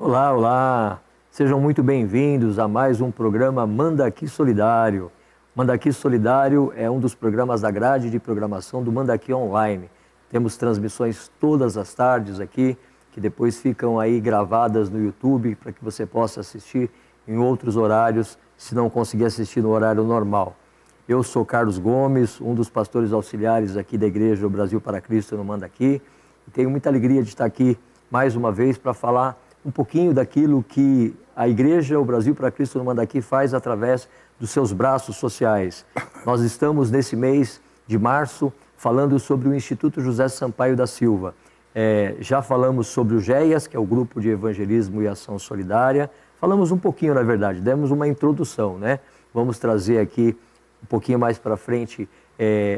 Olá, olá! Sejam muito bem-vindos a mais um programa Manda Aqui Solidário. Manda Aqui Solidário é um dos programas da grade de programação do Manda Aqui Online. Temos transmissões todas as tardes aqui, que depois ficam aí gravadas no YouTube para que você possa assistir em outros horários, se não conseguir assistir no horário normal. Eu sou Carlos Gomes, um dos pastores auxiliares aqui da Igreja do Brasil para Cristo no Manda Aqui, e tenho muita alegria de estar aqui mais uma vez para falar um pouquinho daquilo que a Igreja, o Brasil para Cristo no Manda Aqui faz através dos seus braços sociais. Nós estamos nesse mês de março falando sobre o Instituto José Sampaio da Silva. Já falamos sobre o GEAS, que é o Grupo de Evangelismo e Ação Solidária. Falamos um pouquinho, na verdade, demos uma introdução, né? Vamos trazer aqui um pouquinho mais para frente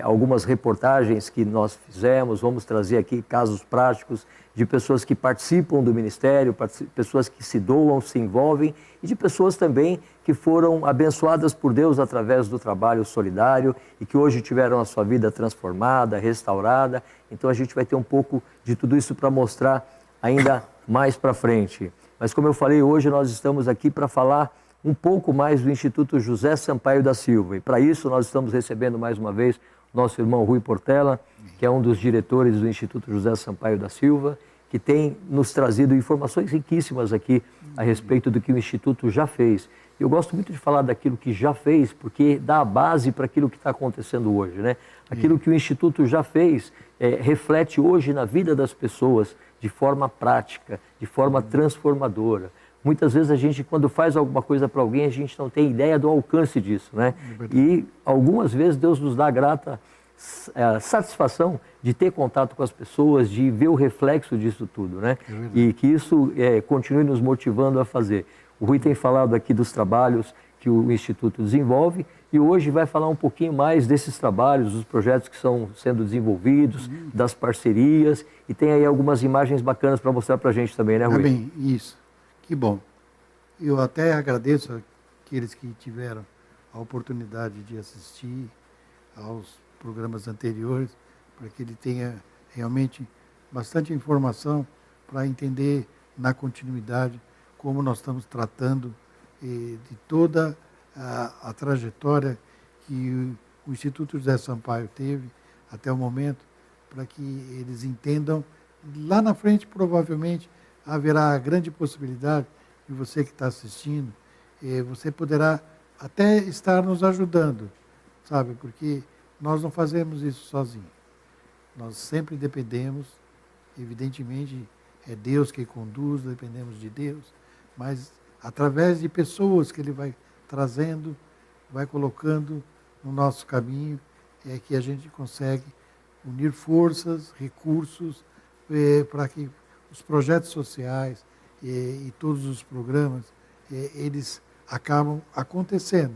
algumas reportagens que nós fizemos, vamos trazer aqui casos práticos de pessoas que participam do ministério, pessoas que se doam, se envolvem e de pessoas também que foram abençoadas por Deus através do trabalho solidário e que hoje tiveram a sua vida transformada, restaurada. Então a gente vai ter um pouco de tudo isso para mostrar ainda mais para frente. Mas como eu falei, hoje nós estamos aqui para falar um pouco mais do Instituto José Sampaio da Silva. E para isso nós estamos recebendo mais uma vez nosso irmão Rui Portela, que é um dos diretores do Instituto José Sampaio da Silva, que tem nos trazido informações riquíssimas aqui a respeito do que o Instituto já fez. Eu gosto muito de falar daquilo que já fez, porque dá a base para aquilo que está acontecendo hoje, né? Aquilo que o Instituto já fez reflete hoje na vida das pessoas de forma prática, de forma transformadora. Muitas vezes a gente, quando faz alguma coisa para alguém, a gente não tem ideia do alcance disso, né? E algumas vezes Deus nos dá a grata satisfação de ter contato com as pessoas, de ver o reflexo disso tudo, né? E que isso continue nos motivando a fazer. O Rui tem falado aqui dos trabalhos que o Instituto desenvolve e hoje vai falar um pouquinho mais desses trabalhos, dos projetos que estão sendo desenvolvidos, das parcerias, e tem aí algumas imagens bacanas para mostrar para a gente também, né, Rui? Bem, isso. Que bom. Eu até agradeço aqueles que tiveram a oportunidade de assistir aos programas anteriores, para que ele tenha realmente bastante informação para entender na continuidade como nós estamos tratando de toda a trajetória que o Instituto José Sampaio teve até o momento, para que eles entendam. Lá na frente, provavelmente, haverá a grande possibilidade de você que está assistindo, você poderá até estar nos ajudando, sabe? Porque nós não fazemos isso sozinhos. Nós sempre dependemos, evidentemente, é Deus que conduz, dependemos de Deus, mas através de pessoas que Ele vai trazendo, vai colocando no nosso caminho, é que a gente consegue unir forças, recursos, para que os projetos sociais e todos os programas, eles acabam acontecendo.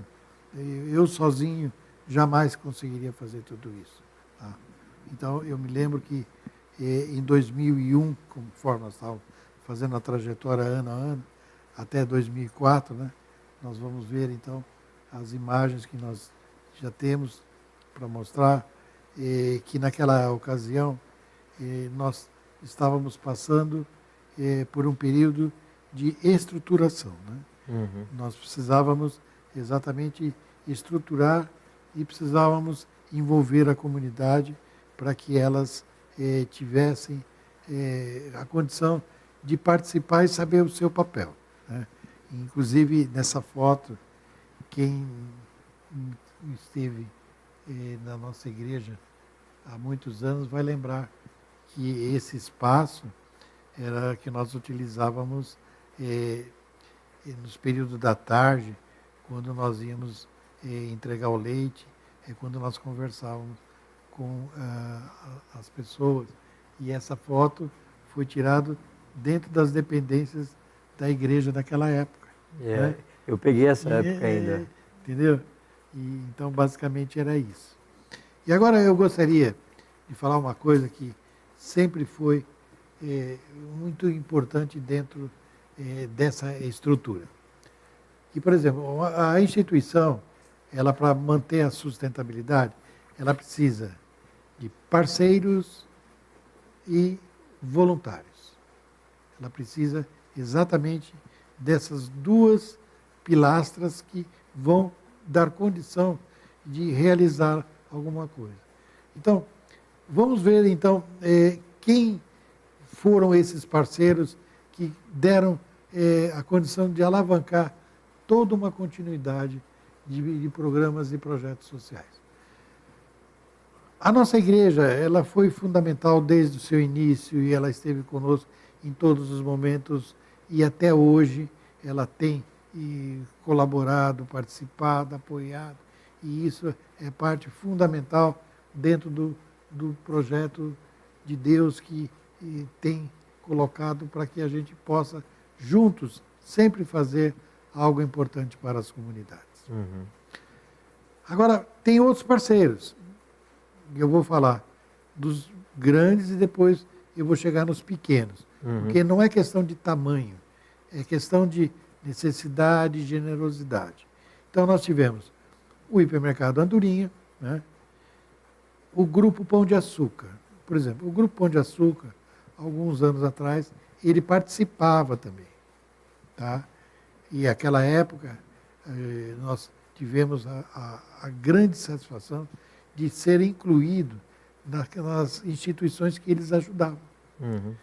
Eu sozinho jamais conseguiria fazer tudo isso. Tá? Então, eu me lembro que em 2001, conforme nós estávamos fazendo a trajetória ano a ano, até 2004, né, nós vamos ver, então, as imagens que nós já temos para mostrar, que naquela ocasião nós estávamos passando por um período de estruturação. Né? Nós precisávamos exatamente estruturar e precisávamos envolver a comunidade para que elas tivessem a condição de participar e saber o seu papel. Né? Inclusive, nessa foto, quem esteve na nossa igreja há muitos anos vai lembrar que esse espaço era que nós utilizávamos nos períodos da tarde, quando nós íamos entregar o leite, quando nós conversávamos com as pessoas. E essa foto foi tirada dentro das dependências da igreja daquela época. Né? Eu peguei essa época ainda. Entendeu? Então, basicamente, era isso. E agora eu gostaria de falar uma coisa que sempre foi muito importante dentro dessa estrutura. E, por exemplo, a instituição, ela para manter a sustentabilidade, ela precisa de parceiros e voluntários. Ela precisa exatamente dessas duas pilastras que vão dar condição de realizar alguma coisa. Então, vamos ver então quem foram esses parceiros que deram a condição de alavancar toda uma continuidade de programas e projetos sociais. A nossa igreja, ela foi fundamental desde o seu início e ela esteve conosco em todos os momentos e até hoje ela tem colaborado, participado, apoiado, e isso é parte fundamental dentro do projeto de Deus que tem colocado para que a gente possa, juntos, sempre fazer algo importante para as comunidades. Uhum. Agora, tem outros parceiros. Eu vou falar dos grandes e depois eu vou chegar nos pequenos. Porque não é questão de tamanho, é questão de necessidade e generosidade. Então, nós tivemos o Hipermercado Andorinha, né? O Grupo Pão de Açúcar. Por exemplo, o Grupo Pão de Açúcar, alguns anos atrás, ele participava também. Tá? E naquela época, nós tivemos a grande satisfação de ser incluído nas instituições que eles ajudavam. Uhum.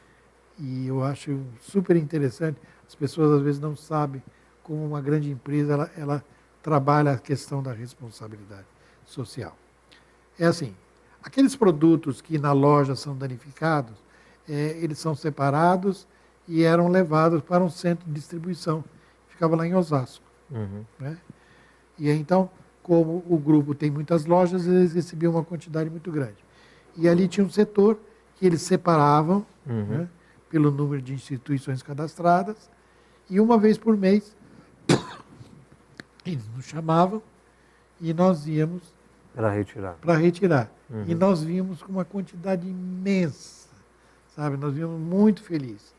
E eu acho super interessante. As pessoas às vezes não sabem como uma grande empresa ela trabalha a questão da responsabilidade social. É assim, aqueles produtos que na loja são danificados, eles são separados e eram levados para um centro de distribuição. Ficava lá em Osasco. Uhum. Né? E então, como o grupo tem muitas lojas, eles recebiam uma quantidade muito grande. E ali tinha um setor que eles separavam, né, pelo número de instituições cadastradas, e uma vez por mês eles nos chamavam e nós íamos para retirar. E nós vimos com uma quantidade imensa, sabe? Nós vimos muito felizes.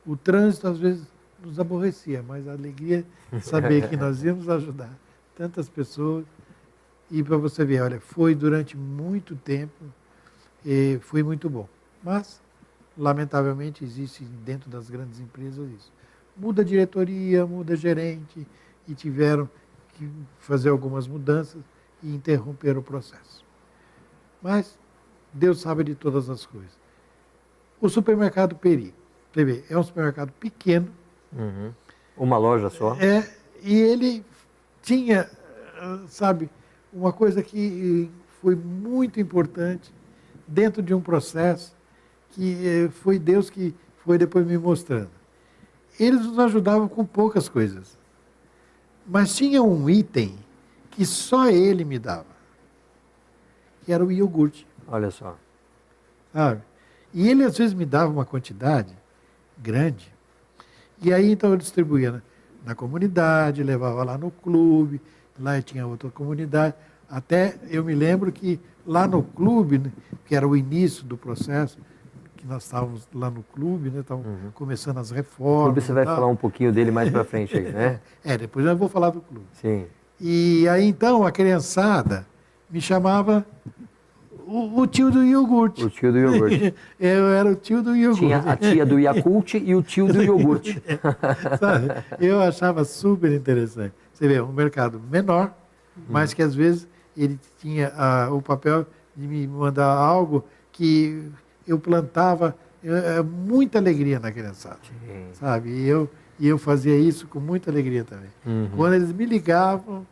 O trânsito às vezes nos aborrecia, mas a alegria de saber que nós íamos ajudar tantas pessoas. E para você ver, olha, foi durante muito tempo, foi muito bom. Mas, lamentavelmente, existe dentro das grandes empresas isso. Muda a diretoria, muda gerente, e tiveram que fazer algumas mudanças e interromper o processo. Mas Deus sabe de todas as coisas. O supermercado Peri, você vê, é um supermercado pequeno. Uhum. Uma loja só? E ele tinha, sabe, uma coisa que foi muito importante dentro de um processo que foi Deus que foi depois me mostrando. Eles nos ajudavam com poucas coisas, mas tinha um item que só ele me dava, que era o iogurte. Olha só. Sabe? E ele às vezes me dava uma quantidade grande, e aí então eu distribuía na comunidade, levava lá no clube, lá tinha outra comunidade. Até eu me lembro que lá no clube, né, que era o início do processo, que nós estávamos lá no clube, né, estavam começando as reformas. O clube você vai falar um pouquinho dele mais para frente aí, né? Depois eu vou falar do clube. Sim. E aí então a criançada me chamava o tio do iogurte. O tio do iogurte. Eu era o tio do iogurte. Tinha a tia do Yakult e o tio do iogurte. Sabe? Eu achava super interessante. Você vê, um mercado menor, mas que às vezes ele tinha o papel de me mandar algo que eu plantava muita alegria na criançada. Sim. Sabe? E eu fazia isso com muita alegria também. Quando eles me ligavam,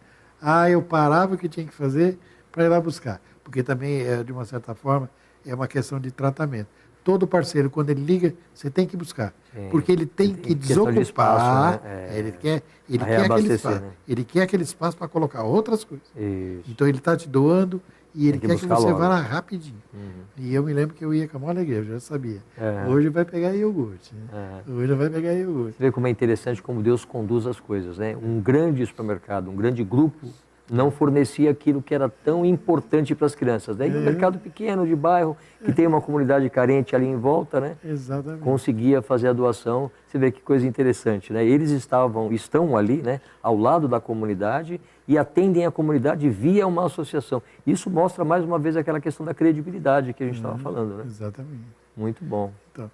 eu parava o que tinha que fazer para ir lá buscar. Porque também, de uma certa forma, é uma questão de tratamento. Todo parceiro, quando ele liga, você tem que buscar. Sim. Porque ele tem que desocupar. De espaço, né? Ele quer aquele espaço. Né? Ele quer aquele espaço para colocar outras coisas. Isso. Então ele está te doando e ele quer que você vá lá rapidinho. E eu me lembro que eu ia com a maior alegria, eu já sabia. Hoje vai pegar iogurte. Né? Hoje vai pegar iogurte. Você vê como é interessante como Deus conduz as coisas, né? Um grande supermercado, um grande grupo não fornecia aquilo que era tão importante para as crianças. Daí um mercado pequeno de bairro, que tem uma comunidade carente ali em volta, né? Exatamente. Conseguia fazer a doação. Você vê que coisa interessante, né? Eles estão ali, né, ao lado da comunidade e atendem a comunidade via uma associação. Isso mostra mais uma vez aquela questão da credibilidade que a gente estava falando, né? Exatamente. Muito bom. Então,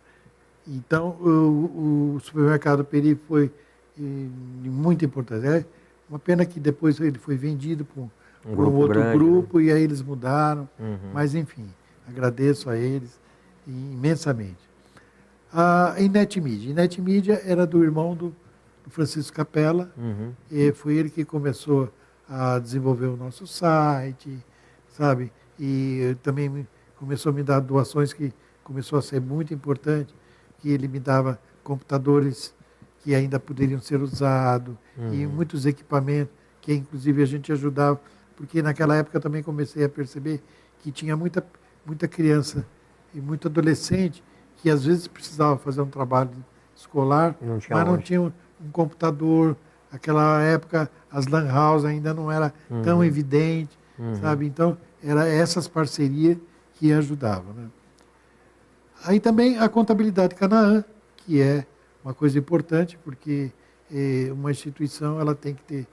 Então, o supermercado Peri foi muito importante. É uma pena que depois ele foi vendido por um outro grande, grupo, né? E aí eles mudaram. Uhum. Mas, enfim, agradeço a eles imensamente. A Inetmídia. Inetmídia era do irmão do Francisco Capella. Uhum. E foi ele que começou a desenvolver o nosso site, sabe? E também começou a me dar doações que começou a ser muito importante, que ele me dava computadores que ainda poderiam ser usados, e muitos equipamentos que inclusive a gente ajudava, porque naquela época eu também comecei a perceber que tinha muita criança e muito adolescente que às vezes precisava fazer um trabalho escolar, mas não tinha um computador. Naquela época as lan house ainda não era tão evidente, sabe? Então, era essas parcerias que ajudavam, né? Aí também a contabilidade Canaã, que é uma coisa importante, porque uma instituição ela tem que ter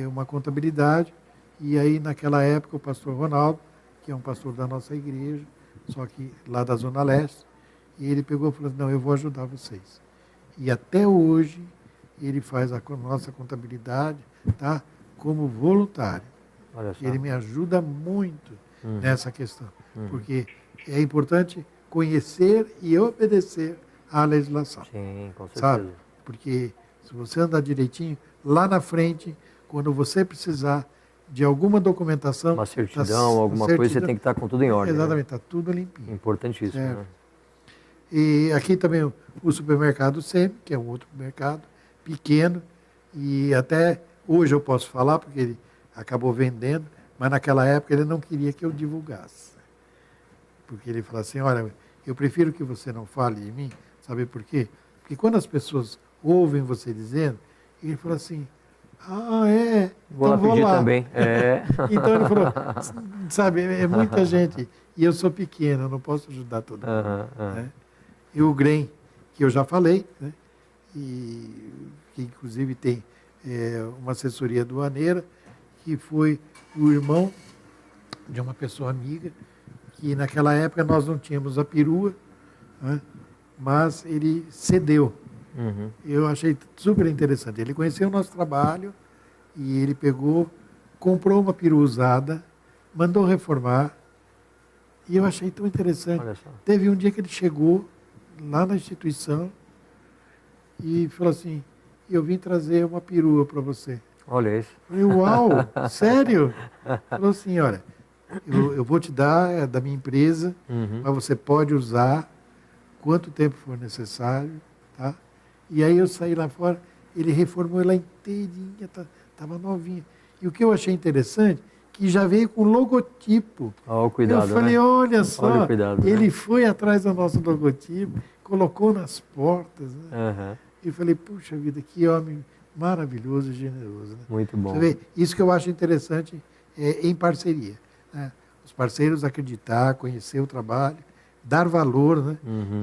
uma contabilidade. E aí, naquela época, o pastor Ronaldo, que é um pastor da nossa igreja, só que lá da Zona Leste, e ele pegou e falou assim, não, eu vou ajudar vocês. E até hoje, ele faz a nossa contabilidade, tá, como voluntário. Olha só. Ele me ajuda muito nessa questão, porque é importante conhecer e obedecer à legislação. Sim, com certeza. Sabe? Porque se você andar direitinho, lá na frente, quando você precisar de alguma documentação... Uma certidão, alguma coisa, você tem que estar com tudo em ordem. Exatamente, está tudo limpinho. Importantíssimo, certo? Né? E aqui também o supermercado Semi, que é um outro mercado pequeno, e até hoje eu posso falar, porque ele acabou vendendo, mas naquela época ele não queria que eu divulgasse. Porque ele falou assim, olha, eu prefiro que você não fale de mim, sabe por quê? Porque quando as pessoas ouvem você dizendo, ele falou assim, ah, é? Vou então lá pedir lá. também. É. Então ele falou, sabe, é muita gente, e eu sou pequeno, eu não posso ajudar todo mundo. Né? E o GREM, que eu já falei, né? E que inclusive tem uma assessoria aduaneira, que foi o irmão de uma pessoa amiga, que naquela época nós não tínhamos a perua, né? Mas ele cedeu. Eu achei super interessante. Ele conheceu o nosso trabalho e ele pegou, comprou uma perua usada, mandou reformar, e eu achei tão interessante. Teve um dia que ele chegou lá na instituição e falou assim, eu vim trazer uma perua para você. Olha isso. Eu falei, uau, sério? Falou assim, olha, eu vou te dar da minha empresa, mas você pode usar quanto tempo for necessário, tá? E aí eu saí lá fora, ele reformou ela inteirinha, estava novinha. E o que eu achei interessante, que já veio com logotipo. Olha o cuidado, eu falei, né? olha só, olha o cuidado, ele né? foi atrás do nosso logotipo, colocou nas portas, né? E eu falei, puxa vida, que homem maravilhoso e generoso. Né? Muito bom. Você vê, isso que eu acho interessante em parceria. Né? Os parceiros acreditar, conhecer o trabalho, dar valor, né?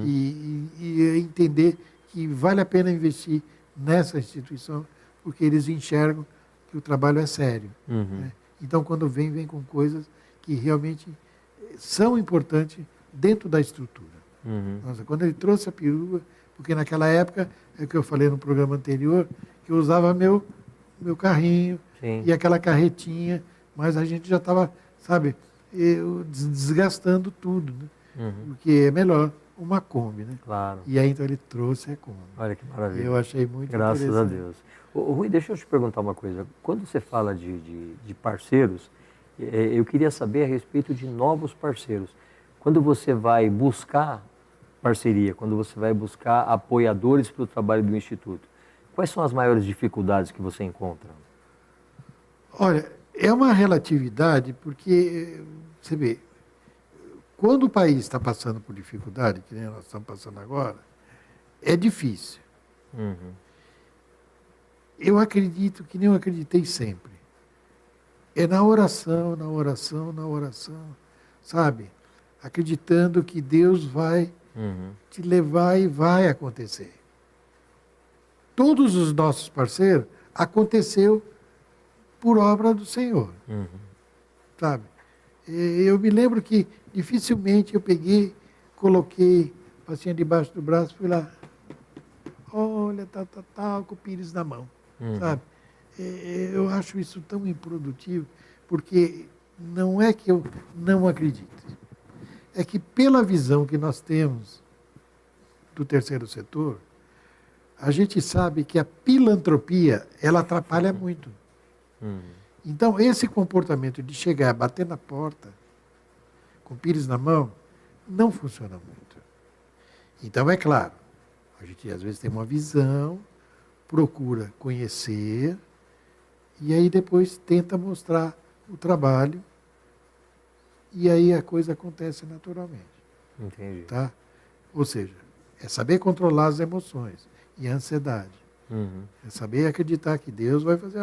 E entender que vale a pena investir nessa instituição, porque eles enxergam que o trabalho é sério. Né? Então, quando vem com coisas que realmente são importantes dentro da estrutura. Nossa, quando ele trouxe a perua, porque naquela época, é o que eu falei no programa anterior, que eu usava meu carrinho, Sim. E aquela carretinha, mas a gente já estava, sabe, desgastando tudo, né? Porque é melhor uma Kombi, né? Claro. E aí então ele trouxe a Kombi. Olha que maravilha. Eu achei muito Graças interessante. a Deus. Rui, deixa eu te perguntar uma coisa. Quando você fala de parceiros, eu queria saber a respeito de novos parceiros. Quando você vai buscar parceria, quando você vai buscar apoiadores para o trabalho do Instituto, quais são as maiores dificuldades que você encontra? Olha, é uma relatividade, porque, você vê, quando o país está passando por dificuldade, que nem nós estamos passando agora, é difícil. Eu acredito que nem eu acreditei sempre. É na oração, na oração, na oração, sabe? Acreditando que Deus vai te levar e vai acontecer. Todos os nossos parceiros aconteceu por obra do Senhor, sabe? Eu me lembro que dificilmente eu peguei, coloquei pastinha debaixo do braço, fui lá. Olha, tal, com o pires na mão, sabe? Eu acho isso tão improdutivo, porque não é que eu não acredito. É que pela visão que nós temos do terceiro setor, a gente sabe que a pilantropia, ela atrapalha muito. Então, esse comportamento de chegar, bater na porta, com o pires na mão, não funciona muito. Então, é claro, a gente às vezes tem uma visão, procura conhecer, e aí depois tenta mostrar o trabalho, e aí a coisa acontece naturalmente. Entendi. Tá? Ou seja, é saber controlar as emoções e a ansiedade. É saber acreditar que Deus vai fazer,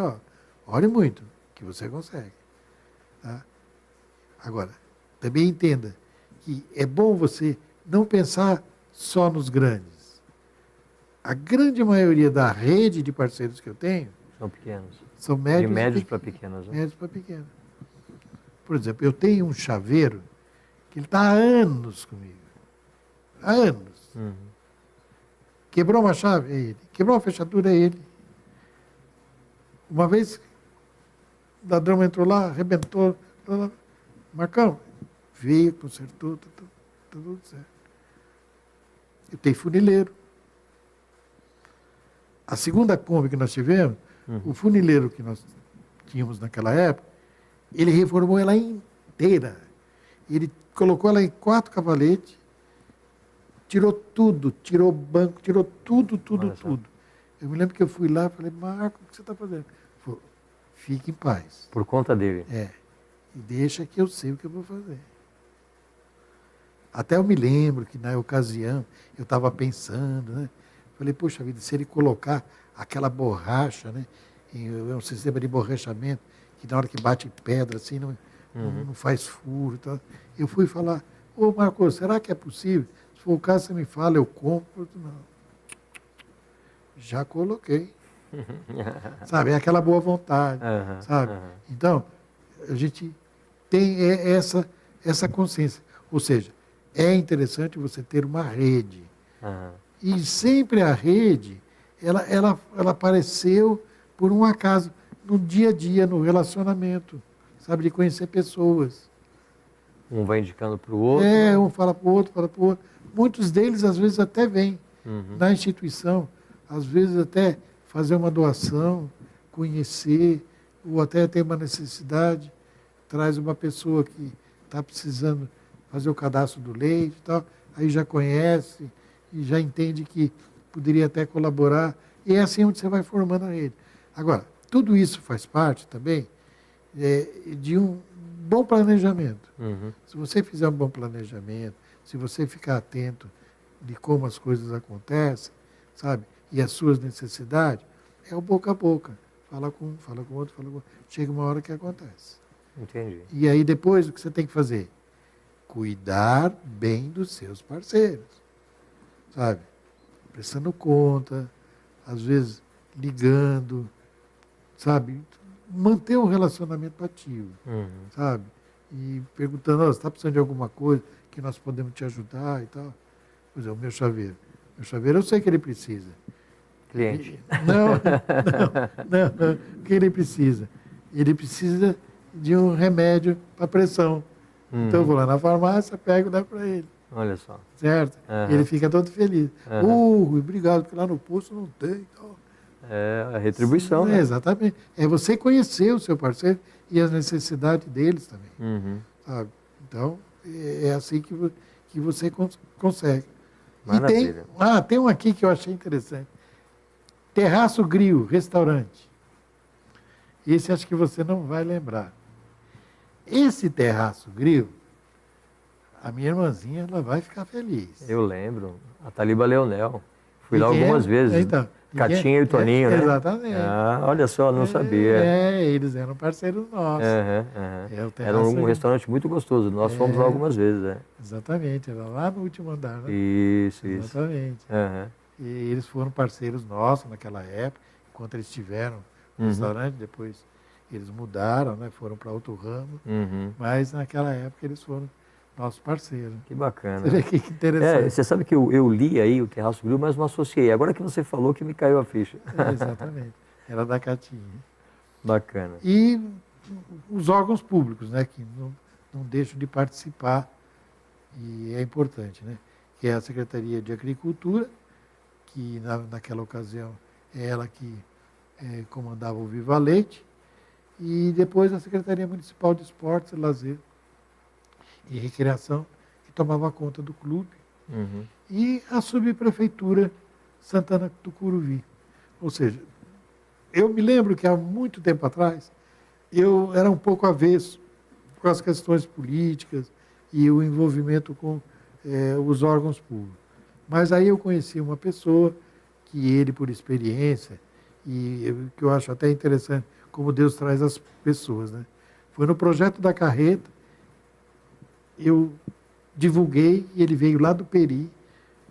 ore muito, que você consegue. Tá? Agora, também entenda que é bom você não pensar só nos grandes. A grande maioria da rede de parceiros que eu tenho São pequenos. são médios. De médios para pequenos. Né? Médios para pequenos. Por exemplo, eu tenho um chaveiro que ele está há anos comigo. Há anos. Quebrou uma chave, é ele. Quebrou uma fechadura, é ele. Uma vez, o ladrão entrou lá, arrebentou. Marcão, veio, consertou, tá tudo certo. Eu tenho funileiro. A segunda Kombi que nós tivemos, o funileiro que nós tínhamos naquela época, ele reformou ela inteira. Ele colocou ela em 4 cavaletes, tirou tudo, tirou o banco, tirou tudo. Eu me lembro que eu fui lá e falei, Marco, o que você está fazendo? Ele falou, fique em paz. Por conta dele. E deixa que eu sei o que eu vou fazer. Até eu me lembro que na ocasião eu estava pensando, né? Falei, poxa vida, se ele colocar aquela borracha, né? É um sistema de borrachamento, que na hora que bate pedra, assim, não faz furo e tal. Eu fui falar, ô Marcos, será que é possível? Se for o caso, você me fala, eu compro. Não. Já coloquei. Sabe, é aquela boa vontade, sabe? Então, a gente tem essa consciência. Ou seja, é interessante você ter uma rede. E sempre a rede, ela apareceu por um acaso, no dia a dia, no relacionamento, sabe, de conhecer pessoas. Um vai indicando para o outro. Um fala para o outro, Muitos deles, às vezes, até vêm na instituição, às vezes até fazer uma doação, conhecer, ou até ter uma necessidade, traz uma pessoa que está precisando fazer o cadastro do leite e tal, aí já conhece e já entende que poderia até colaborar, e é assim onde você vai formando a rede. Agora, tudo isso faz parte também de um bom planejamento. Se você fizer um bom planejamento, se você ficar atento de como as coisas acontecem, sabe, e as suas necessidades, é o boca a boca. Fala com um, fala com o outro, fala com o outro. Chega uma hora que acontece. Entendi. E aí depois o que você tem que fazer? Cuidar bem dos seus parceiros. Sabe? Prestando conta, às vezes ligando, sabe? Manter um relacionamento ativo, sabe? E perguntando, você está precisando de alguma coisa que nós podemos te ajudar e tal. Por exemplo, o meu chaveiro. Meu chaveiro eu sei que ele precisa. Cliente. Não. O que ele precisa? Ele precisa de um remédio para pressão. Então eu vou lá na farmácia, pego e dá para ele. Olha só. Certo? Ele fica todo feliz. Obrigado, porque lá no posto não tem. É a retribuição, né? Exatamente. É você conhecer o seu parceiro e as necessidades deles também. Sabe? Então, é assim que você consegue. Maravilha. E tem um aqui que eu achei interessante. Terraço Grill, restaurante. Esse acho que você não vai lembrar. Esse Terraço Grill, a minha irmãzinha, ela vai ficar feliz. Eu lembro. A Taliba Leonel. Fui lá algumas vezes. Então, Catinha e o Toninho, né? Exatamente. Olha só, não sabia. Eles eram parceiros nossos. Era um restaurante muito gostoso. Nós fomos lá algumas vezes. Exatamente, era lá no último andar, né? Isso. Exatamente. E eles foram parceiros nossos naquela época, enquanto eles tiveram no restaurante, depois eles mudaram, né? Foram para outro ramo, mas naquela época eles foram Nosso parceiro. Que bacana. Você vê que interessante. Você sabe que eu li aí o Terraço Grill, mas não associei. Agora que você falou que me caiu a ficha. Exatamente. Era da Catinha. Bacana. E os órgãos públicos, né, que não deixam de participar, e é importante, né? Que é a Secretaria de Agricultura, que naquela ocasião é ela que comandava o Viva Leite, e depois a Secretaria Municipal de Esportes, Lazer e Recreação, que tomava conta do clube, e a Subprefeitura Santana do Curuvi. Ou seja, eu me lembro que há muito tempo atrás, eu era um pouco avesso com as questões políticas e o envolvimento com os órgãos públicos. Mas aí eu conheci uma pessoa que ele, por experiência, e que eu acho até interessante como Deus traz as pessoas, né? Foi no projeto da carreta, eu divulguei e ele veio lá do Peri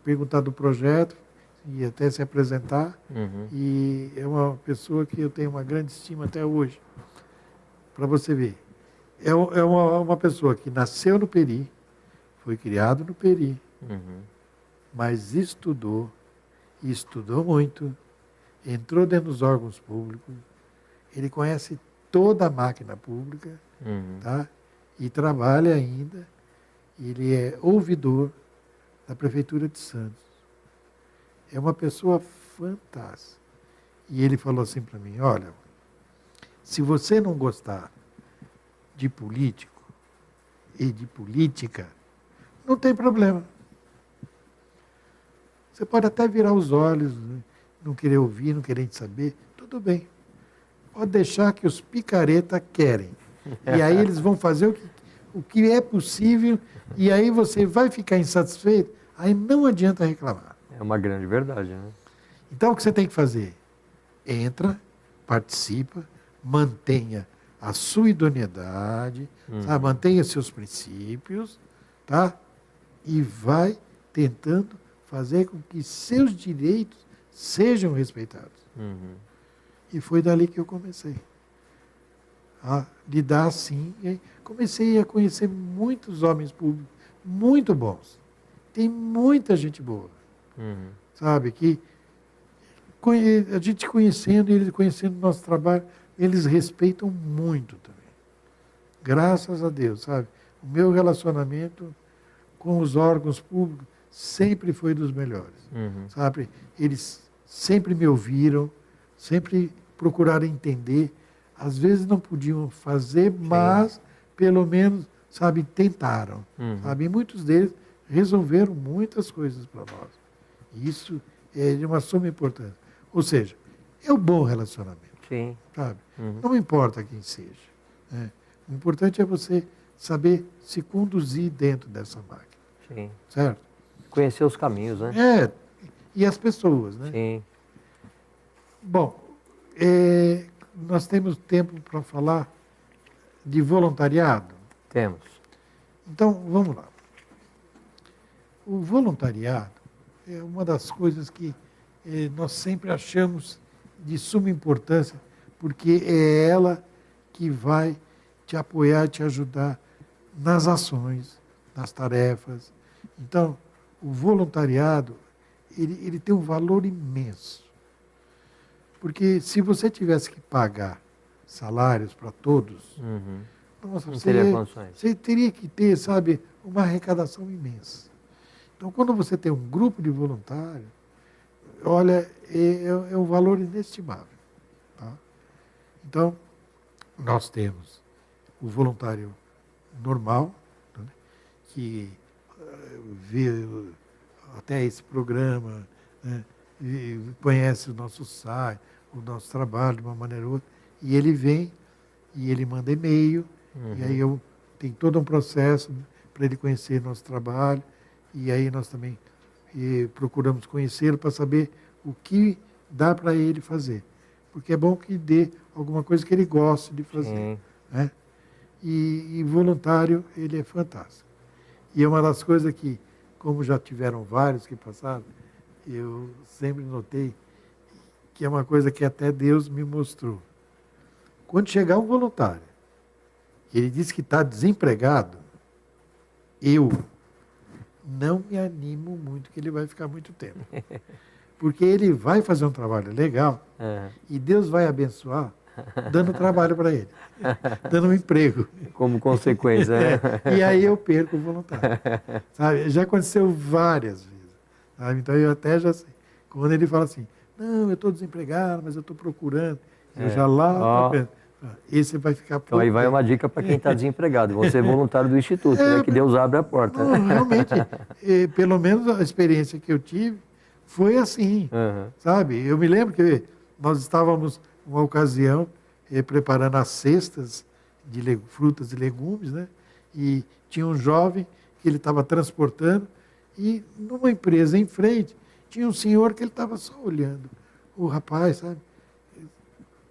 perguntar do projeto e até se apresentar. E é uma pessoa que eu tenho uma grande estima até hoje. Para você ver. É uma pessoa que nasceu no Peri, foi criado no Peri, mas estudou, e estudou muito, entrou dentro dos órgãos públicos, ele conhece toda a máquina pública, tá? E trabalha ainda, ele é ouvidor da Prefeitura de Santos. É uma pessoa fantástica. E ele falou assim para mim, olha, se você não gostar de político e de política, não tem problema. Você pode até virar os olhos, não querer ouvir, não querer saber, tudo bem. Pode deixar que os picareta querem. E aí eles vão fazer o que é possível, e aí você vai ficar insatisfeito, aí não adianta reclamar. É uma grande verdade, né? Então o que você tem que fazer? Entra, participa, mantenha a sua idoneidade, sabe? Mantenha seus princípios, tá? E vai tentando fazer com que seus direitos sejam respeitados. E foi dali que eu comecei a lidar assim. E aí comecei a conhecer muitos homens públicos muito bons. Tem muita gente boa, sabe? Que a gente conhecendo, eles conhecendo o nosso trabalho, eles respeitam muito também. Graças a Deus, sabe? O meu relacionamento com os órgãos públicos sempre foi dos melhores, sabe? Eles sempre me ouviram, sempre procuraram entender. Às vezes não podiam fazer, mas pelo menos, sabe, tentaram. Sabe? E muitos deles resolveram muitas coisas para nós. Isso é de uma suma importância. Ou seja, é um bom relacionamento. Sim. Sabe? Não importa quem seja. Né? O importante é você saber se conduzir dentro dessa máquina. Sim. Certo? Conhecer os caminhos, né? E as pessoas, né? Sim. Bom, nós temos tempo para falar de voluntariado? Temos. Então, vamos lá. O voluntariado é uma das coisas que nós sempre achamos de suma importância, porque é ela que vai te apoiar, te ajudar nas ações, nas tarefas. Então, o voluntariado, ele tem um valor imenso. Porque se você tivesse que pagar salários para todos, nossa, não teria condições. Você teria que ter, sabe, uma arrecadação imensa. Então, quando você tem um grupo de voluntários, olha, é um valor inestimável. Tá? Então, nós temos o voluntário normal, né, que vê até esse programa, né, e conhece o nosso site, o nosso trabalho de uma maneira ou outra, e ele vem e ele manda e-mail, e aí tem todo um processo para ele conhecer nosso trabalho, e aí nós também procuramos conhecê-lo para saber o que dá para ele fazer. Porque é bom que dê alguma coisa que ele goste de fazer. Né? E voluntário, ele é fantástico. E é uma das coisas que, como já tiveram vários que passaram, eu sempre notei que é uma coisa que até Deus me mostrou. Quando chegar um voluntário, ele diz que está desempregado, eu não me animo muito que ele vai ficar muito tempo. Porque ele vai fazer um trabalho legal e Deus vai abençoar dando trabalho para ele, dando um emprego. Como consequência, né? E aí eu perco o voluntário. Sabe? Já aconteceu várias vezes. Sabe? Então eu até já sei. Quando ele fala assim, não, eu estou desempregado, mas eu estou procurando. Eu já lá, esse vai ficar Então aí vai uma dica para quem está desempregado. Você é voluntário do Instituto, né? Que Deus abre a porta. Não, realmente, pelo menos a experiência que eu tive foi assim, sabe? Eu me lembro que nós estávamos, uma ocasião, preparando as cestas de frutas e legumes, né? E tinha um jovem que ele estava transportando e numa empresa em frente tinha um senhor que ele estava só olhando. O rapaz, sabe?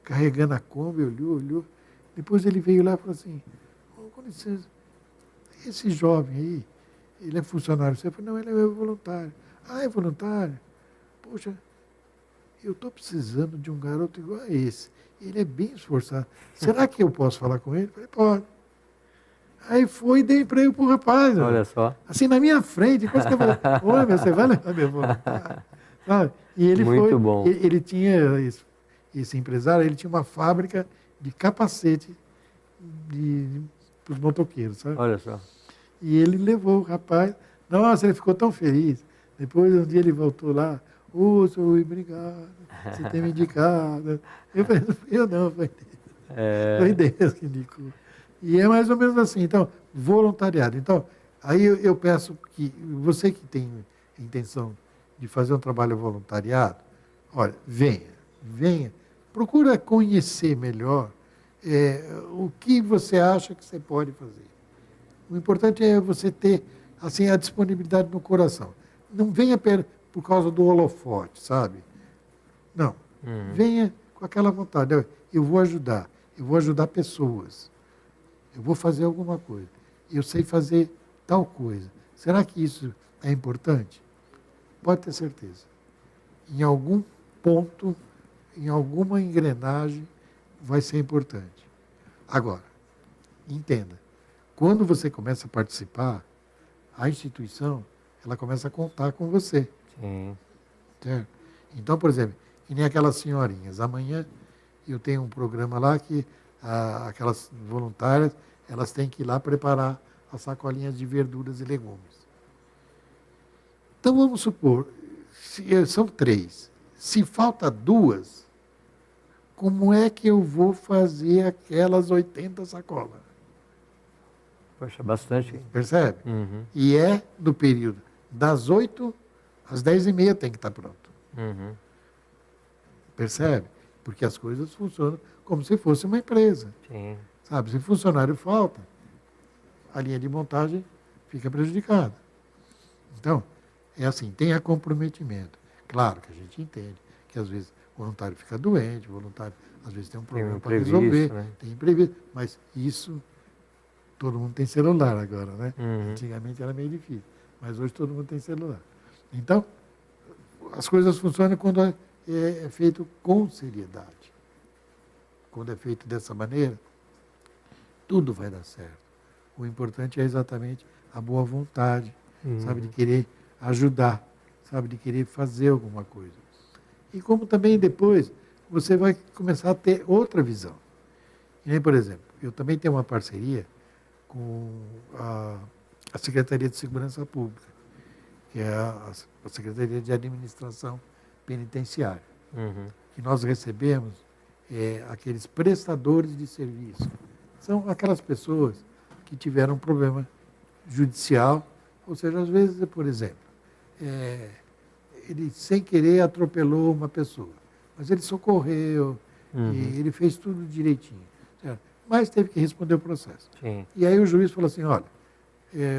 Carregando a Kombi, olhou. Depois ele veio lá e falou assim, com licença, esse jovem aí, ele é funcionário? Você falou, não, ele é voluntário. Ah, é voluntário? Poxa, eu estou precisando de um garoto igual a esse. Ele é bem esforçado. Será que eu posso falar com ele? Eu falei, pode. Aí foi e dei emprego para o rapaz. Olha só. Assim, na minha frente. Depois que eu falei, olha, você vai levar meu voluntário. Sabe? E ele muito bom. Ele tinha, esse empresário, ele tinha uma fábrica de capacete para os motoqueiros, sabe? Olha só. E ele levou o rapaz. Nossa, ele ficou tão feliz. Depois, um dia ele voltou lá. Ô, senhor Rui, obrigado. Você tem me indicado. Eu falei, não fui eu não, foi Deus. Foi Deus que indicou. E é mais ou menos assim. Então, voluntariado. Então, aí eu peço que você que tem intenção de fazer um trabalho voluntariado, olha, venha. Procura conhecer melhor o que você acha que você pode fazer. O importante é você ter assim, a disponibilidade no coração. Não venha por causa do holofote, sabe? Não. Venha com aquela vontade. Eu vou ajudar pessoas. Eu vou fazer alguma coisa. Eu sei fazer tal coisa. Será que isso é importante? Pode ter certeza. Em algum ponto, em alguma engrenagem, vai ser importante. Agora, entenda, quando você começa a participar, a instituição, ela começa a contar com você. Sim. Certo? Então, por exemplo, que nem aquelas senhorinhas. Amanhã eu tenho um programa lá que aquelas voluntárias, elas têm que ir lá preparar as sacolinhas de verduras e legumes. Então, vamos supor, são 3. Se falta 2, como é que eu vou fazer aquelas 80 sacolas? Poxa, bastante. Percebe? E é no período das 8 às 10h30 tem que estar pronto. Percebe? Porque as coisas funcionam como se fosse uma empresa. Sim. Sabe? Se funcionário falta, a linha de montagem fica prejudicada. Então, é assim, tenha comprometimento. Claro que a gente entende que às vezes o voluntário fica doente, o voluntário às vezes tem um problema para resolver, né? Tem imprevisto, mas isso, todo mundo tem celular agora, né? Antigamente era meio difícil, mas hoje todo mundo tem celular. Então, as coisas funcionam quando é feito com seriedade. Quando é feito dessa maneira, tudo vai dar certo. O importante é exatamente a boa vontade, sabe, de querer ajudar, sabe, de querer fazer alguma coisa. E como também depois você vai começar a ter outra visão. E nem, por exemplo, eu também tenho uma parceria com a Secretaria de Segurança Pública, que é a Secretaria de Administração Penitenciária, que nós recebemos aqueles prestadores de serviço. São aquelas pessoas que tiveram um problema judicial, ou seja, às vezes, por exemplo, ele sem querer atropelou uma pessoa, mas ele socorreu, e ele fez tudo direitinho, certo? Mas teve que responder o processo. Sim. E aí o juiz falou assim, olha,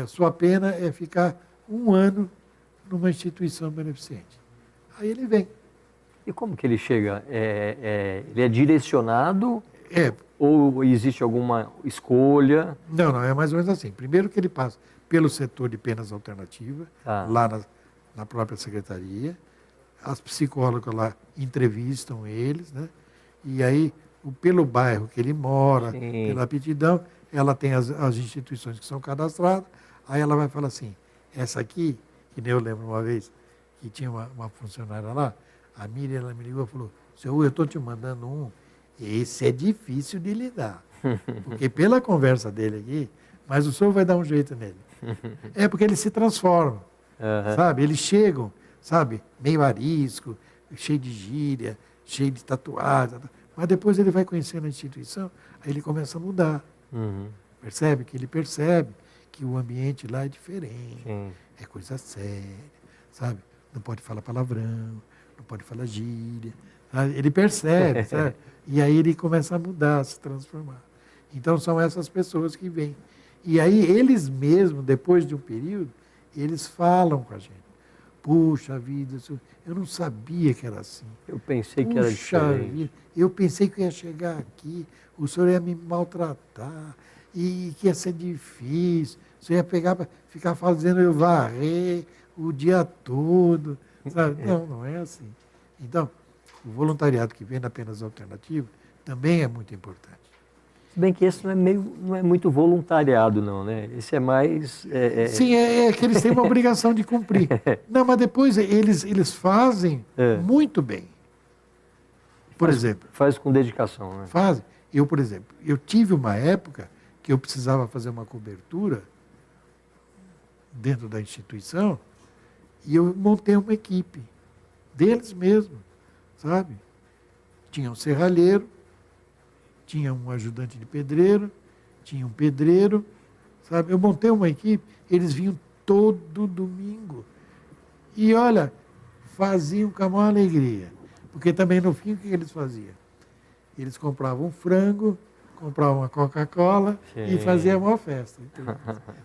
sua pena é ficar 1 ano numa instituição beneficente. Aí ele vem. E como que ele chega? Ele é direcionado É, ou existe alguma escolha? não, é mais ou menos assim. Primeiro que ele passa pelo setor de penas alternativas, lá na própria secretaria. As psicólogas lá entrevistam eles, né? E aí, pelo bairro que ele mora, Sim. pela aptidão, ela tem as instituições que são cadastradas, Aí ela vai falar assim, essa aqui, que nem eu lembro uma vez, que tinha uma funcionária lá, a Miriam, ela me ligou e falou, seu, eu estou te mandando um, esse é difícil de lidar. Porque pela conversa dele aqui, mas o senhor vai dar um jeito nele. É porque eles se transformam, sabe? Eles chegam, sabe, meio arisco, cheio de gíria, cheio de tatuagem, mas depois ele vai conhecendo a instituição, aí ele começa a mudar. Percebe? Que ele percebe que o ambiente lá é diferente, é coisa séria, sabe? Não pode falar palavrão, não pode falar gíria, sabe? Ele percebe, sabe? E aí ele começa a mudar, a se transformar. Então são essas pessoas que vêm. E aí eles mesmos, depois de um período, eles falam com a gente. Puxa vida, eu não sabia que era assim. Eu pensei que era diferente. Vida, eu pensei que eu ia chegar aqui, o senhor ia me maltratar, e que ia ser difícil, o senhor ia pegar para ficar fazendo eu varrer o dia todo. Sabe? Não, não é assim. Então, o voluntariado que vem na Apenas Alternativo também é muito importante. Se bem que esse não é muito voluntariado, não, né? Esse é mais... Sim, é que eles têm uma obrigação de cumprir. Não, mas depois eles fazem muito bem. Por exemplo... Faz com dedicação, né? Fazem. Eu, por exemplo, eu tive uma época que eu precisava fazer uma cobertura dentro da instituição e eu montei uma equipe deles mesmos, sabe? Tinha um serralheiro, tinha um ajudante de pedreiro, tinha um pedreiro, sabe? Eu montei uma equipe, eles vinham todo domingo. E olha, faziam com a maior alegria. Porque também no fim o que eles faziam? Eles compravam um frango, compravam uma Coca-Cola e faziam uma festa.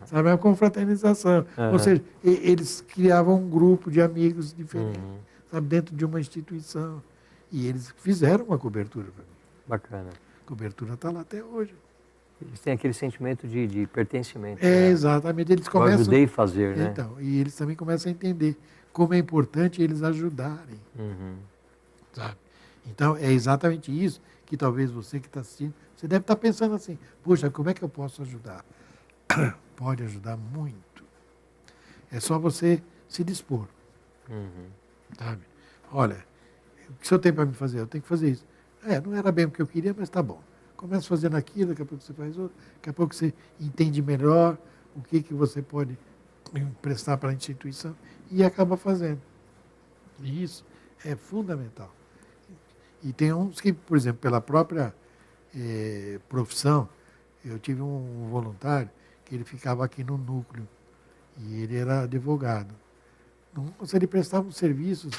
Sabe? Uma confraternização. Ou seja, eles criavam um grupo de amigos diferentes, sabe? Dentro de uma instituição. E eles fizeram uma cobertura para mim. Bacana. A cobertura está lá até hoje. Eles têm aquele sentimento de pertencimento. Exatamente. Eles começam... Eu ajudei a fazer, né? Então, e eles também começam a entender como é importante eles ajudarem. Sabe? Então, é exatamente isso que talvez você que está assistindo, você deve estar pensando assim, poxa, como é que eu posso ajudar? Pode ajudar muito. É só você se dispor. Sabe? Olha, o que o senhor tem para me fazer? Eu tenho que fazer isso. Não era bem o que eu queria, mas está bom. Começa fazendo aquilo, daqui a pouco você faz outro, daqui a pouco você entende melhor o que você pode emprestar para a instituição e acaba fazendo. E isso é fundamental. E tem uns que, por exemplo, pela própria profissão, eu tive um voluntário que ele ficava aqui no núcleo e ele era advogado. Nossa, ele prestava um serviço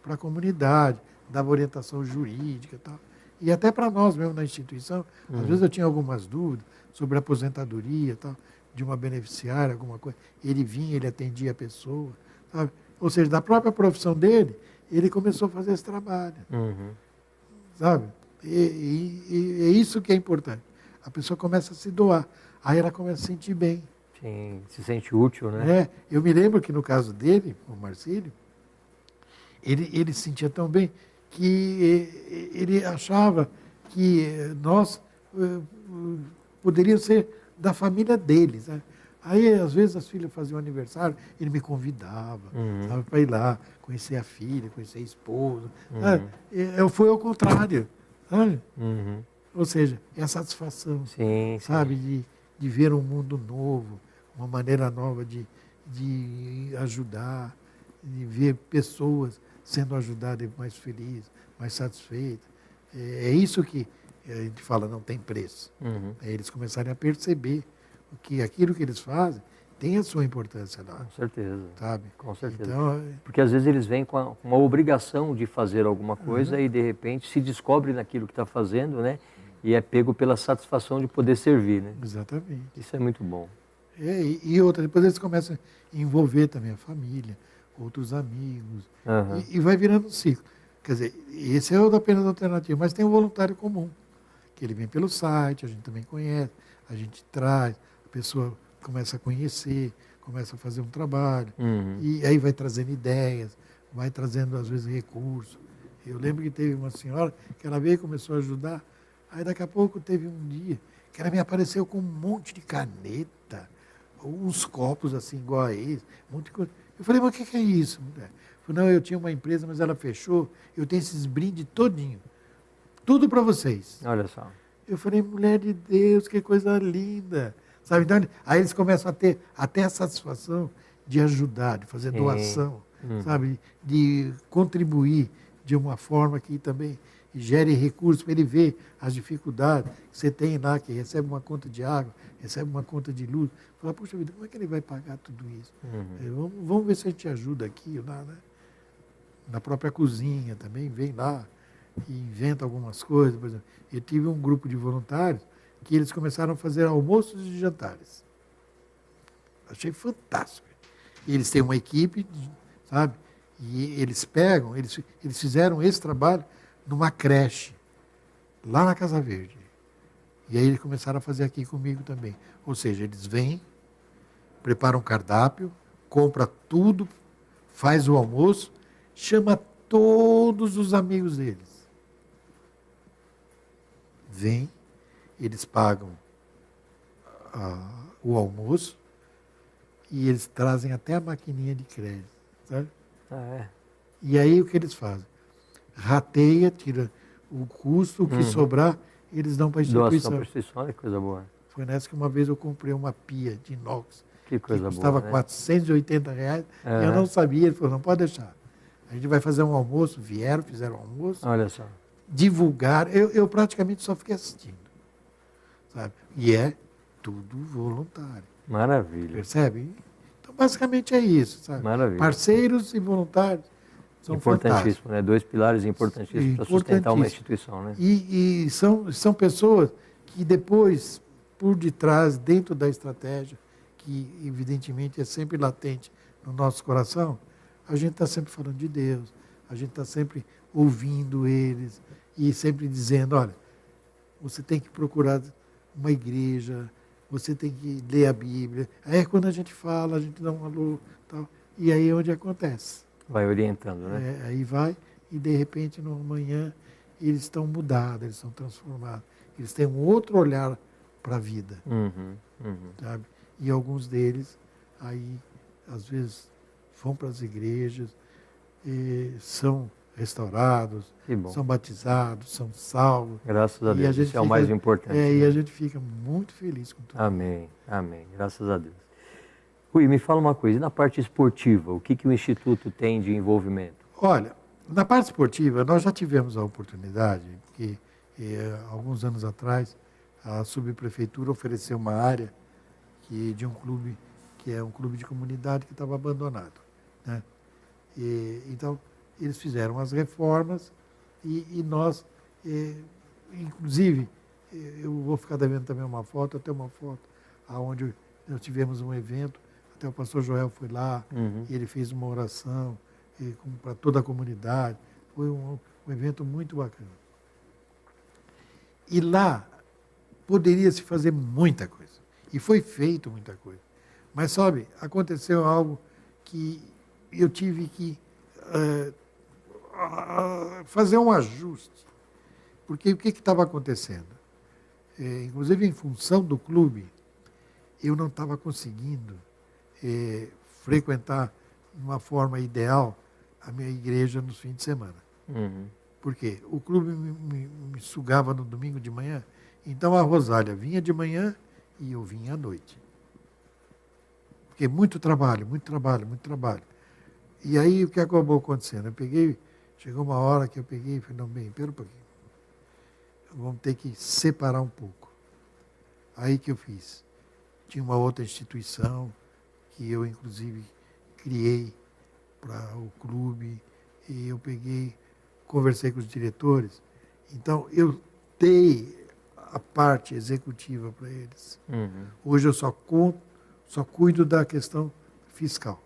para a comunidade, dava orientação jurídica e tal. E até para nós mesmo na instituição, às vezes eu tinha algumas dúvidas sobre aposentadoria, tal, de uma beneficiária, alguma coisa. Ele vinha, ele atendia a pessoa, sabe? Ou seja, da própria profissão dele, ele começou a fazer esse trabalho. Sabe? E é isso que é importante. A pessoa começa a se doar, aí ela começa a se sentir bem. Sim, se sente útil, né? Eu me lembro que no caso dele, o Marcílio, ele se sentia tão bem que ele achava que nós poderíamos ser da família deles. Né? Aí, às vezes, as filhas faziam aniversário, ele me convidava para ir lá, conhecer a filha, conhecer a esposa. Foi ao contrário. Sabe? Ou seja, é a satisfação, sabe, de ver um mundo novo, uma maneira nova de ajudar, de ver pessoas sendo ajudadas mais felizes, mais satisfeitas. É isso que a gente fala, não tem preço. Eles começarem a perceber que aquilo que eles fazem tem a sua importância lá. Com certeza. Sabe? Com certeza. Então, porque às vezes eles vêm com uma obrigação de fazer alguma coisa e de repente se descobre naquilo que está fazendo, né? E é pego pela satisfação de poder servir, né? Exatamente. Isso é muito bom. E outra, depois eles começam a envolver também a família, outros amigos, e vai virando um ciclo. Quer dizer, esse é o da Apenas Alternativo, mas tem o voluntário comum, que ele vem pelo site, a gente também conhece, a gente traz, a pessoa começa a conhecer, começa a fazer um trabalho, e aí vai trazendo ideias, vai trazendo, às vezes, recursos. Eu lembro que teve uma senhora que ela veio e começou a ajudar, aí daqui a pouco teve um dia que ela me apareceu com um monte de caneta, uns copos assim, igual a esse, muita coisa. Eu falei, mas o que é isso, mulher? Falei, não, eu tinha uma empresa, mas ela fechou, eu tenho esses brindes todinho, tudo para vocês. Olha só. Eu falei, mulher de Deus, que coisa linda. Sabe? Então, aí eles começam a ter até a satisfação de ajudar, de fazer doação, sabe? De contribuir de uma forma que também gere recursos para ele ver as dificuldades que você tem lá, que recebe uma conta de água, recebe uma conta de luz. Fala, puxa vida, como é que ele vai pagar tudo isso? Vamos ver se a gente ajuda aqui, lá, né? Na própria cozinha também, vem lá e inventa algumas coisas. Por exemplo, eu tive um grupo de voluntários que eles começaram a fazer almoços e jantares. Achei fantástico. E eles têm uma equipe, sabe? E eles pegam, eles fizeram esse trabalho numa creche, lá na Casa Verde. E aí eles começaram a fazer aqui comigo também. Ou seja, eles vêm, preparam um cardápio, compra tudo, faz o almoço, chama todos os amigos deles. Vem, eles pagam o almoço e eles trazem até a maquininha de crédito, sabe? E aí o que eles fazem? Rateia, tira o custo, o que sobrar, eles dão para a instituição. Doação para a instituição, olha que coisa boa. Foi nessa que uma vez eu comprei uma pia de inox, que coisa custava boa, né? R$480, e eu não sabia, ele falou, não pode deixar. A gente vai fazer um almoço, fizeram um almoço. Olha só. Divulgar, eu praticamente só fiquei assistindo, sabe? E é tudo voluntário. Maravilha. Percebe? Então, basicamente é isso, sabe? Maravilha. Parceiros e voluntários são importantíssimo, né? 2 pilares importantíssimos para sustentar uma instituição, né? E são pessoas que depois, por detrás, dentro da estratégia, que evidentemente é sempre latente no nosso coração, a gente está sempre falando de Deus, a gente está sempre ouvindo eles e sempre dizendo, olha, você tem que procurar uma igreja, você tem que ler a Bíblia. Aí quando a gente fala, a gente dá um alô, tal, e aí é onde acontece. Vai orientando, né? Aí vai, e de repente, no amanhã, eles estão mudados, eles estão transformados. Eles têm um outro olhar para a vida. Sabe? E alguns deles, aí, às vezes, vão para as igrejas, são restaurados, são batizados, são salvos. Graças a Deus, isso é o mais importante. E né? a gente fica muito feliz com tudo. Amém, amém, graças a Deus. Rui, me fala uma coisa, e na parte esportiva, o que o Instituto tem de envolvimento? Olha, na parte esportiva, nós já tivemos a oportunidade, porque alguns anos atrás, a subprefeitura ofereceu uma área de um clube, que é um clube de comunidade que estava abandonado, né? Então, eles fizeram as reformas e nós, inclusive, eu vou ficar devendo também uma foto, até uma foto, onde nós tivemos um evento, até o pastor Joel foi lá, ele fez uma oração para toda a comunidade, foi um evento muito bacana. E lá poderia se fazer muita coisa, e foi feito muita coisa. Mas, sabe, aconteceu algo que eu tive que fazer um ajuste. Porque o que estava acontecendo? Inclusive, em função do clube, eu não estava conseguindo frequentar de uma forma ideal a minha igreja nos fins de semana. Por quê? O clube me sugava no domingo de manhã, então a Rosália vinha de manhã e eu vinha à noite. Porque muito trabalho, muito trabalho, muito trabalho. E aí o que acabou acontecendo? Chegou uma hora que eu peguei e falei, não, bem, espera um pouquinho. Vamos ter que separar um pouco. Aí que eu fiz. Tinha uma outra instituição que eu, inclusive, criei para o clube, e eu conversei com os diretores. Então, eu dei a parte executiva para eles. Hoje eu só cuido da questão fiscal.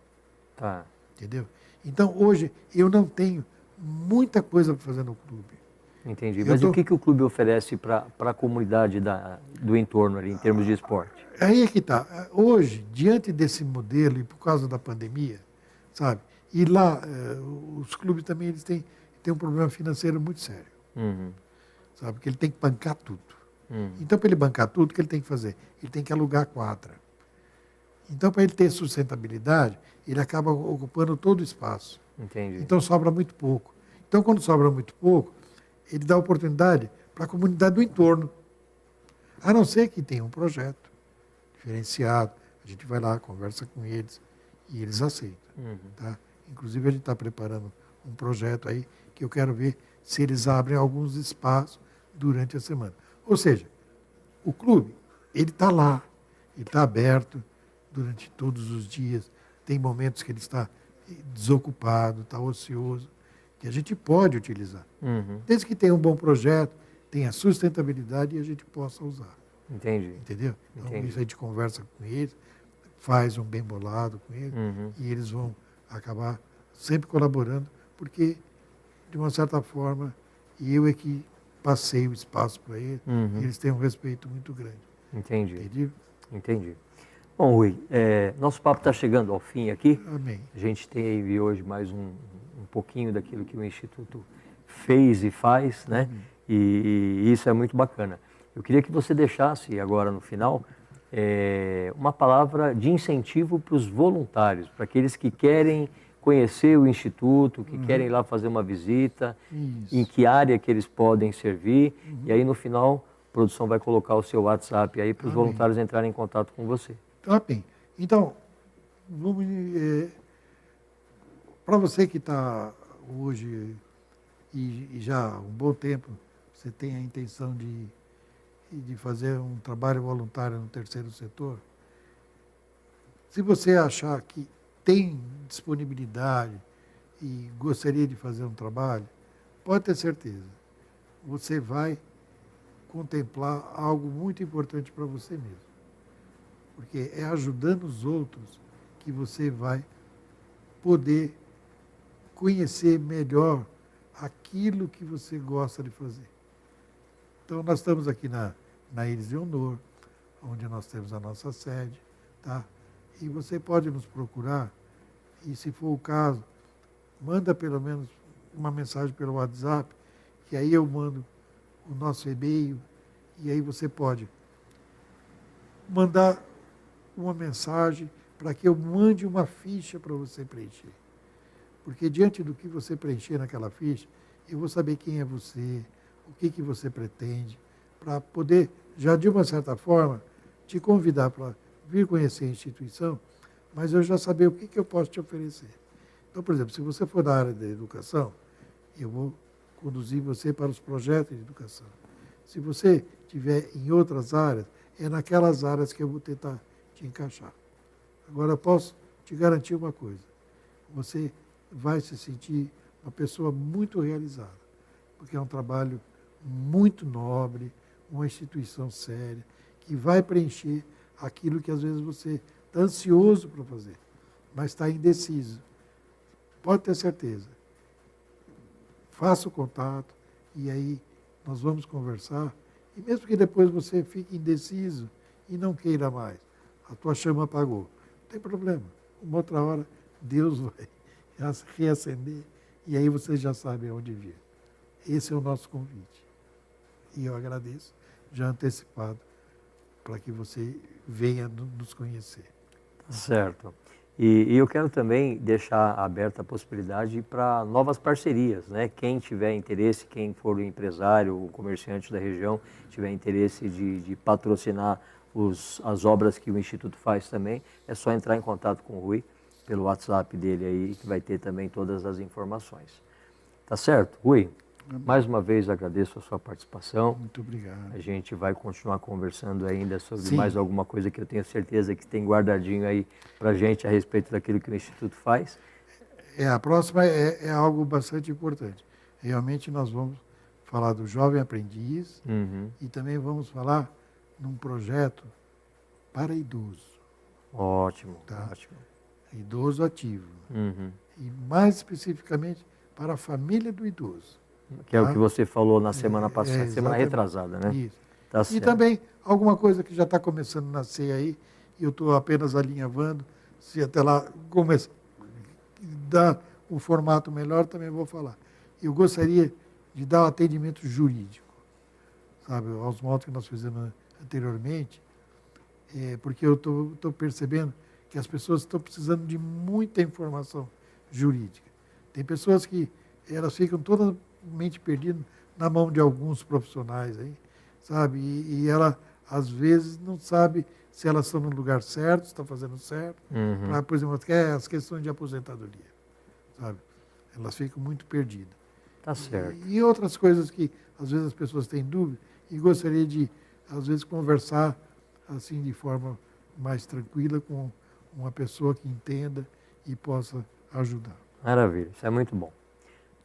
Tá. Entendeu? Então, hoje, eu não tenho muita coisa para fazer no clube. Entendi. Mas o que o clube oferece para a comunidade do entorno ali, em termos de esporte? Aí é que está. Hoje, diante desse modelo, e por causa da pandemia, sabe? E lá, os clubes também eles têm um problema financeiro muito sério. Sabe? Porque ele tem que bancar tudo. Então, para ele bancar tudo, o que ele tem que fazer? Ele tem que alugar quadra. Então, para ele ter sustentabilidade, ele acaba ocupando todo o espaço. Entendi. Então, sobra muito pouco. Então, quando sobra muito pouco, ele dá oportunidade para a comunidade do entorno. A não ser que tenha um projeto diferenciado, a gente vai lá, conversa com eles e eles aceitam. Tá? Inclusive, a gente está preparando um projeto aí que eu quero ver se eles abrem alguns espaços durante a semana. Ou seja, o clube, ele está lá, ele está aberto durante todos os dias. Tem momentos que ele está desocupado, está ocioso, que a gente pode utilizar. Desde que tenha um bom projeto, tenha sustentabilidade e a gente possa usar. Entendi. Entendeu? Então, Entendi. isso a gente conversa com eles, faz um bem bolado com eles, e eles vão acabar sempre colaborando, porque, de uma certa forma, eu é que passei o espaço para eles, e eles têm um respeito muito grande. Entendi. Entendi? Entendi. Bom, Rui, nosso papo está chegando ao fim aqui. Amém. A gente teve hoje mais um pouquinho daquilo que o Instituto fez e faz, né? E isso é muito bacana. Eu queria que você deixasse agora no final uma palavra de incentivo para os voluntários, para aqueles que querem conhecer o Instituto, que querem ir lá fazer uma visita, Isso. em que área que eles podem servir, e aí no final a produção vai colocar o seu WhatsApp aí para os voluntários entrarem em contato com você. Tá bem. Então, para você que está hoje e já há um bom tempo, você tem a intenção de fazer um trabalho voluntário no terceiro setor, se você achar que tem disponibilidade e gostaria de fazer um trabalho, pode ter certeza, você vai contemplar algo muito importante para você mesmo. Porque é ajudando os outros que você vai poder conhecer melhor aquilo que você gosta de fazer. Então, nós estamos aqui na Ilha de Honor, onde nós temos a nossa sede, tá? E você pode nos procurar, e se for o caso, manda pelo menos uma mensagem pelo WhatsApp, que aí eu mando o nosso e-mail, e aí você pode mandar uma mensagem para que eu mande uma ficha para você preencher. Porque diante do que você preencher naquela ficha, eu vou saber quem é você, o que você pretende, para poder, já de uma certa forma, te convidar para vir conhecer a instituição, mas eu já saber o que eu posso te oferecer. Então, por exemplo, se você for da área da educação, eu vou conduzir você para os projetos de educação. Se você estiver em outras áreas, é naquelas áreas que eu vou tentar te encaixar. Agora, eu posso te garantir uma coisa. Você vai se sentir uma pessoa muito realizada, porque é um trabalho muito nobre, uma instituição séria, que vai preencher aquilo que às vezes você está ansioso para fazer, mas está indeciso. Pode ter certeza. Faça o contato e aí nós vamos conversar. E mesmo que depois você fique indeciso e não queira mais, a tua chama apagou, não tem problema. Uma outra hora Deus vai reacender e aí você já sabe aonde vir. Esse é o nosso convite. E eu agradeço já antecipado para que você venha nos conhecer. Certo. E eu quero também deixar aberta a possibilidade para novas parcerias, né? Quem tiver interesse, quem for o empresário, o comerciante da região, tiver interesse de patrocinar as obras que o Instituto faz também, é só entrar em contato com o Rui, pelo WhatsApp dele aí, que vai ter também todas as informações. Tá certo? Rui, mais uma vez agradeço a sua participação. Muito obrigado. A gente vai continuar conversando ainda sobre Sim. mais alguma coisa que eu tenho certeza que tem guardadinho aí para a gente a respeito daquilo que o Instituto faz. A próxima é algo bastante importante. Realmente nós vamos falar do jovem aprendiz e também vamos falar num projeto para idoso. Ótimo, Tá? ótimo. Idoso ativo. E mais especificamente para a família do idoso. Que é o que você falou na semana passada, semana exatamente. retrasada, né? Isso. Tá E certo. também alguma coisa que já está começando a nascer aí, e eu estou apenas alinhavando, se até lá começar a dar um formato melhor, também vou falar. Eu gostaria de dar um atendimento jurídico, sabe, aos modos que nós fizemos anteriormente, porque eu estou percebendo que as pessoas estão precisando de muita informação jurídica. Tem pessoas que elas ficam totalmente perdidas na mão de alguns profissionais aí, sabe? E ela, às vezes, não sabe se elas estão no lugar certo, se estão fazendo certo. Pra, por exemplo, as questões de aposentadoria, sabe? Elas ficam muito perdidas. Tá certo. E outras coisas que, às vezes, as pessoas têm dúvida e gostaria de, às vezes, conversar assim de forma mais tranquila com uma pessoa que entenda e possa ajudar. Maravilha, isso é muito bom.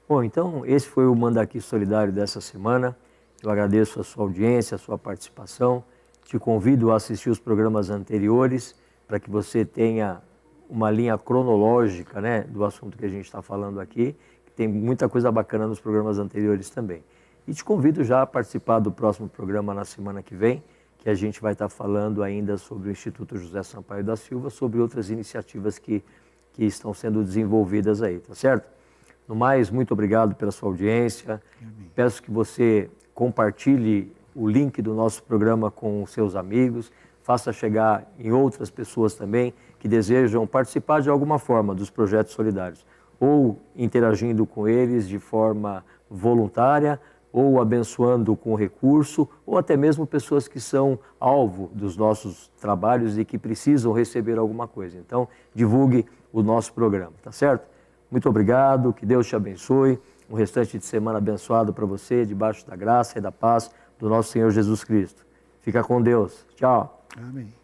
Bom, então esse foi o Manda Aqui Solidário dessa semana. Eu agradeço a sua audiência, a sua participação. Te convido a assistir os programas anteriores para que você tenha uma linha cronológica, né, do assunto que a gente está falando aqui. Tem muita coisa bacana nos programas anteriores também. E te convido já a participar do próximo programa na semana que vem, que a gente vai estar falando ainda sobre o Instituto José Sampaio da Silva, sobre outras iniciativas que estão sendo desenvolvidas aí, tá certo? No mais, muito obrigado pela sua audiência. Amém. Peço que você compartilhe o link do nosso programa com seus amigos, faça chegar em outras pessoas também que desejam participar de alguma forma dos projetos solidários, ou interagindo com eles de forma voluntária, ou abençoando com recurso, ou até mesmo pessoas que são alvo dos nossos trabalhos e que precisam receber alguma coisa. Então, divulgue o nosso programa, tá certo? Muito obrigado, que Deus te abençoe, um restante de semana abençoado para você, debaixo da graça e da paz do nosso Senhor Jesus Cristo. Fica com Deus. Tchau. Amém.